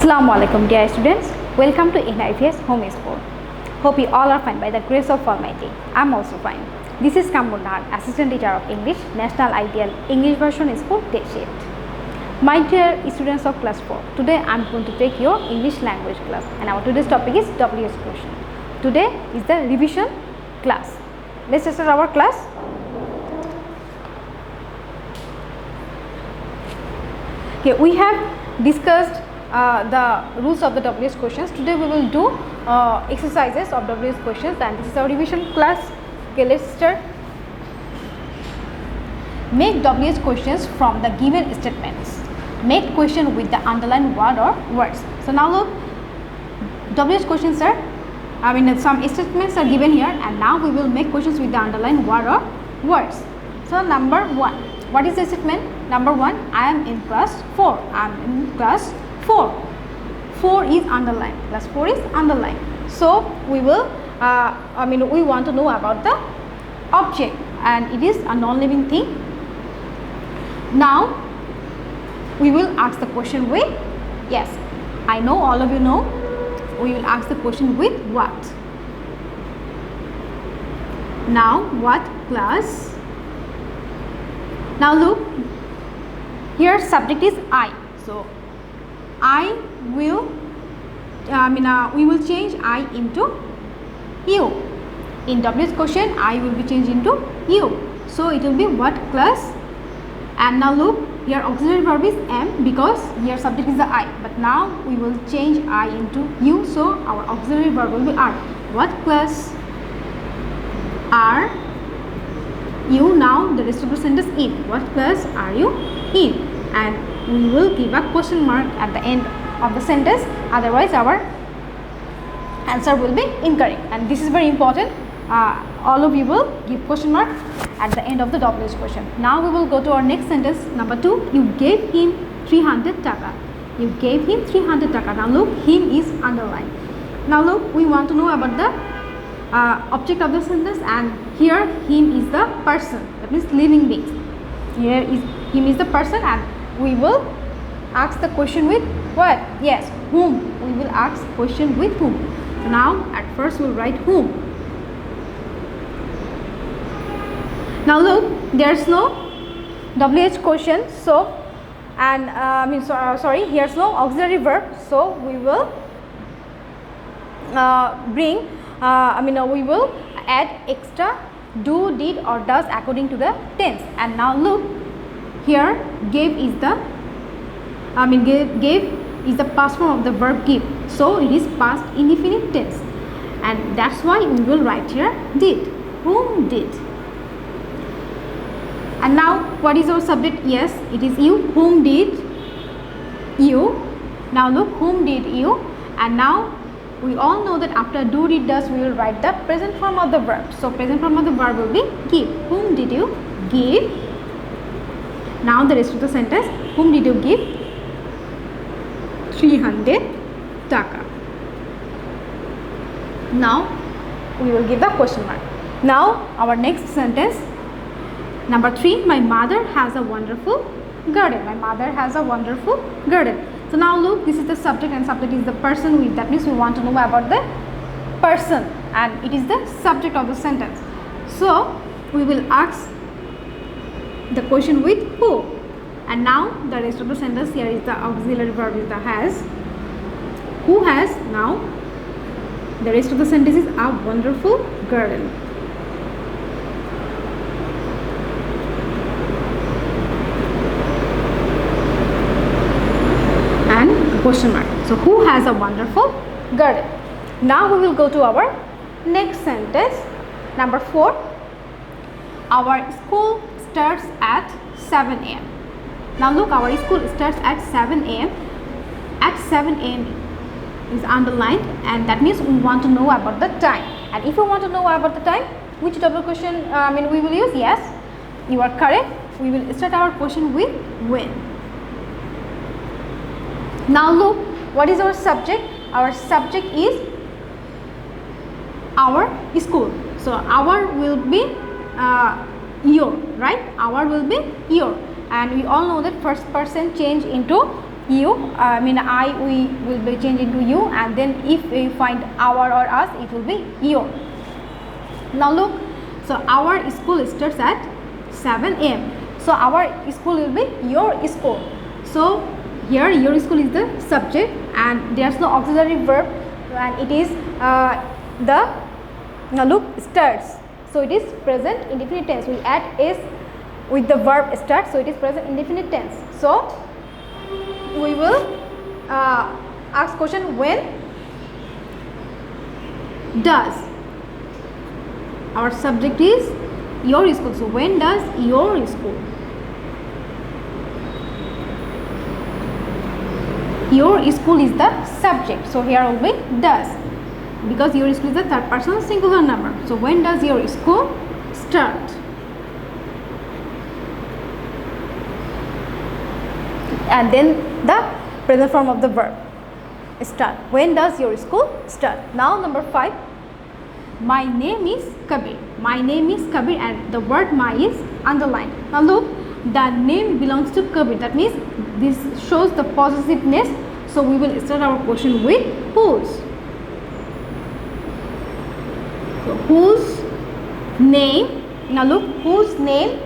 Assalamu alaikum dear students, welcome to NIVS Home School. Hope you all are fine by the grace of Almighty. I am also fine. This is Kamrun, Assistant Teacher of English, National Ideal English Version School, Day Shift. My dear students of class 4, today I am going to take your English language class and our today's topic is WH question. Today is the revision class. Let's start our class. Okay, we have discussed the rules of the WH questions. Today we will do exercises of WH questions and this is our revision class. Okay, let's start. Make WH questions from the given statements. Make question with the underlined word or words. So now look, WH questions are, some statements are given here and now we will make questions with the underlined word or words. So number 1, what is the statement? Number 1, I am in class 4. I am in class 4. 4 is underlined. Class 4 is underlined. So we will, we want to know about the object and it is a non-living thing. Now we will ask the question with, yes, I know all of you know, we will ask the question with what. Now what class? Now look, here subject is I. So I will, we will change I into you. In WH question, I will be changed into you. So it will be what class? And now look, here auxiliary verb is am because here subject is the I. But now we will change I into you. So our auxiliary verb will be are. What class are you? Now the rest of the sentence in. What class are you in? And we will give a question mark at the end of the sentence, otherwise our answer will be incorrect. And this is very important. All of you will give question mark at the end of the WH question. Now we will go to our next sentence. Number 2, you gave him 300 taka. You gave him 300 taka. Now look, him is underlined. Now look, we want to know about the object of the sentence and here him is the person, that means living beings. Here is him is the person and we will ask the question with what? Yes, whom. We will ask question with whom. So now at first we will write whom. Now look, there is no WH question, so and here's no auxiliary verb, so we will we will add extra do, did or does according to the tense. And now look, here gave is the gave is the past form of the verb give, so it is past indefinite tense and that's why we will write here did. Whom did. And now what is our subject? Yes, it is you. Whom did you. Now look, whom did you. And now we all know that after do, did, does we will write the present form of the verb. So present form of the verb will be give. Whom did you give. Now the rest of the sentence, whom did you give 300 taka. Now we will give the question mark. Now our next sentence, number 3, my mother has a wonderful garden. My mother has a wonderful garden. So now look, this is the subject and subject is the person with, that means we want to know about the person and it is the subject of the sentence. So we will ask the question with who. And now the rest of the sentence, here is the auxiliary verb is the has. Who has. Now the rest of the sentence is a wonderful garden. And question mark. So who has a wonderful garden. Now we will go to our next sentence. Number 4, our school starts at 7 a.m. Now look, our school starts at 7 a.m. At 7 a.m. is underlined and that means we want to know about the time. And if you want to know about the time, which double question we will use? Yes, you are correct. We will start our question with when. Now look, what is our subject? Our subject is our school. So our will be your, right? Our will be your. And we all know that first person change into you, I we will be changed into you, and then if we find our or us, it will be your. Now look, so our school starts at 7 a.m. So our school will be your school. So here your school is the subject and there's no auxiliary verb, and it is now look, starts. So it is present indefinite tense. We add s with the verb start, so it is present indefinite tense. So we will ask question, when does. Our subject is your school, so when does your school. Your school is the subject, so here will be does, because your school is the third person singular number. So when does your school start? And then the present form of the verb start. When does your school start? Now number 5, my name is Kabir. My name is Kabir, and the word my is underlined. Now look, the name belongs to Kabir, that means this shows the possessiveness. So we will start our question with whose. So whose name. Now look, whose name,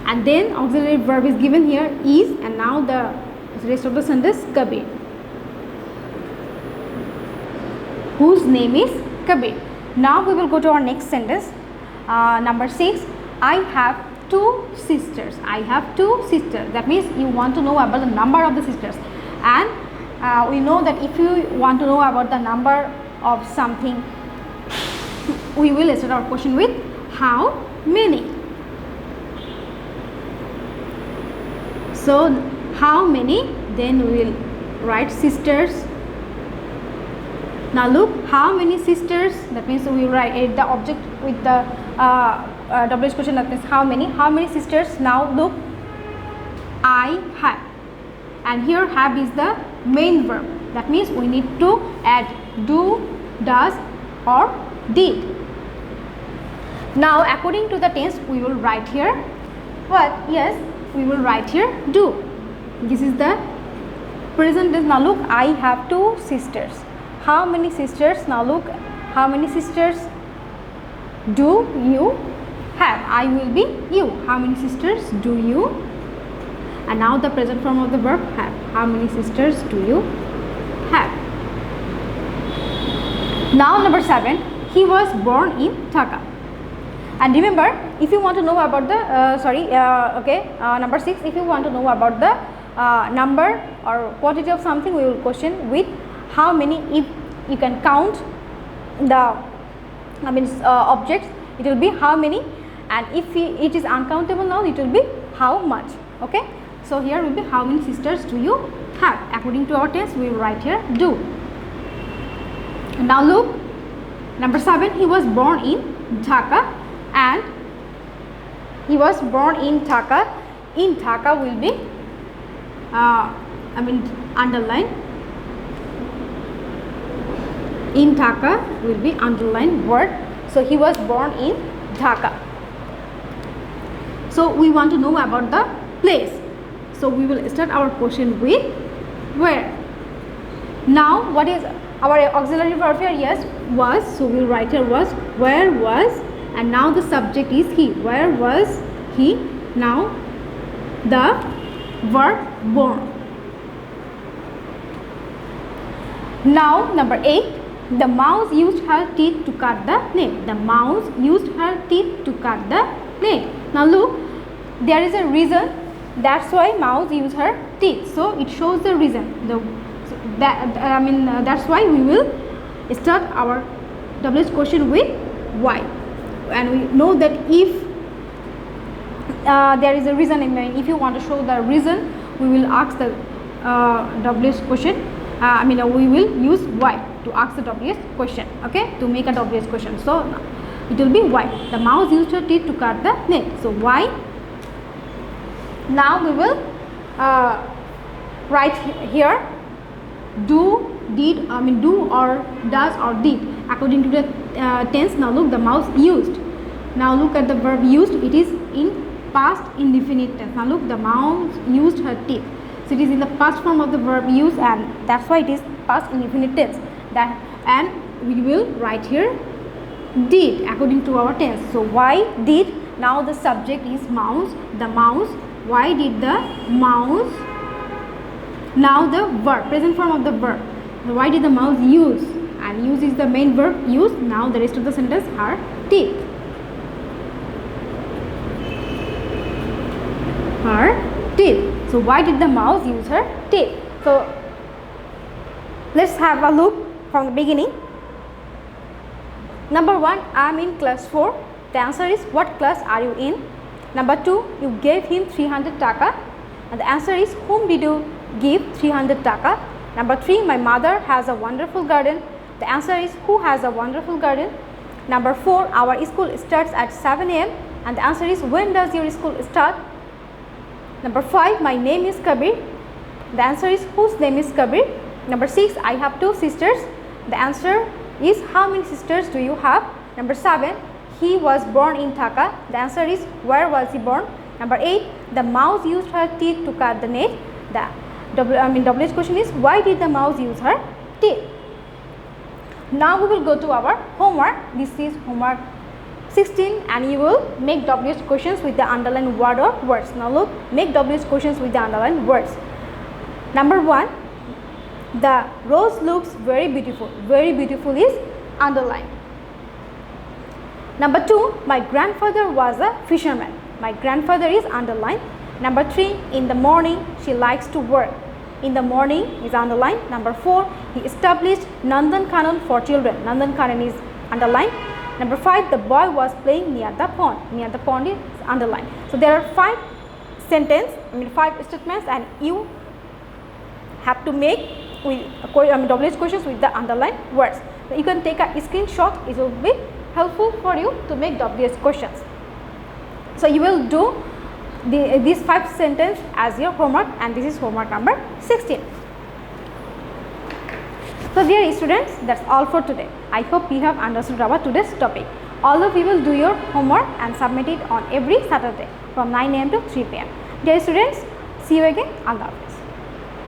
and then auxiliary verb is given here is, and now the rest of the sentence Kabir. Whose name is Kabir. Now we will go to our next sentence. Number 6, I have 2 sisters. I have 2 sisters. That means you want to know about the number of the sisters, and we know that if you want to know about the number of something, we will start our question with how many. So how many, then we will write sisters. Now look, how many sisters, that means we will write the object with the WH question, that means how many sisters. Now look, I have, and here have is the main verb, that means we need to add do, does or did. Now according to the tense, we will write here what? Yes, we will write here do. This is the present tense. Now look, I have 2 sisters. How many sisters? Now look, how many sisters do you have? I will be you. How many sisters do you? And now the present form of the verb have. How many sisters do you have? Now number 7, he was born in Dhaka. And remember, if you want to know about the number 6, if you want to know about the number or quantity of something, we will question with how many. If you can count the objects, it will be how many, and if it is uncountable noun, it will be how much. Okay, so here will be how many sisters do you have. According to our test, we will write here do. And now look, number 7, he was born in Dhaka, and he was born in Dhaka. In Dhaka will be underline. In Dhaka will be underlined word. So he was born in Dhaka. So we want to know about the place. So we will start our question with where. Now what is our auxiliary verb here? Yes, was. So we will write here was. Where was, and now the subject is he. Where was he? Now the verb born. Now number 8, the mouse used her teeth to cut the net. The mouse used her teeth to cut the net. Now look, there is a reason, that's why mouse used her teeth. So it shows the reason. That's why we will start our WH question with why. And we know that if there is a reason, if you want to show the reason, we will ask the WH question. We will use why to ask the WH question, okay, to make a WH question. So it will be why. The mouse used her teeth to cut the net. So why. Now we will write here do, did, do or does or did according to the tense. Now look, the mouse used. Now look at the verb used, it is in past indefinite tense. Now look, the mouse used her teeth. So it is in the past form of the verb use, and that's why it is past indefinite tense. That, and we will write here did according to our tense. So why did, now the subject is mouse, the mouse, why did the mouse, now the verb, present form of the verb, why did the mouse use, and use is the main verb, use. Now the rest of the sentence are teeth, her teeth. So why did the mouse use her teeth? So let's have a look from the beginning. Number 1, I am in class 4. The answer is, what class are you in? Number 2, you gave him 300 taka, and the answer is, whom did you give 300 taka? Number 3, my mother has a wonderful garden. The answer is, who has a wonderful garden? Number 4, our school starts at 7 a.m. and the answer is, when does your school start? Number 5, my name is Kabir. The answer is, whose name is Kabir? Number 6, I have 2 sisters. The answer is, how many sisters do you have? Number 7, he was born in Dhaka. The answer is, where was he born? Number 8, the mouse used her teeth to cut the net. The WH question is, why did the mouse use her teeth? Now we will go to our homework. This is homework 16, and you will make WH questions with the underlined word or words. Now look, make WH questions with the underlined words. Number 1, the rose looks very beautiful. Very beautiful is underlined. Number 2, my grandfather was a fisherman. My grandfather is underlined. Number 3, in the morning she likes to work. In the morning is underlined. Number 4, he established Nandan Kanan for children. Nandan Kanan is underlined. Number 5, the boy was playing near the pond. Near the pond is underlined. So there are 5 statements, and you have to make with WH questions with the underlined words. So you can take a screenshot. It will be helpful for you to make WH questions. So you will do these 5 sentences as your homework, and this is homework number 16. So dear students, that's all for today. I hope you have understood our today's topic. All of you will do your homework and submit it on every Saturday from 9 a.m. to 3 p.m. Dear students, see you again. Allah Hafiz.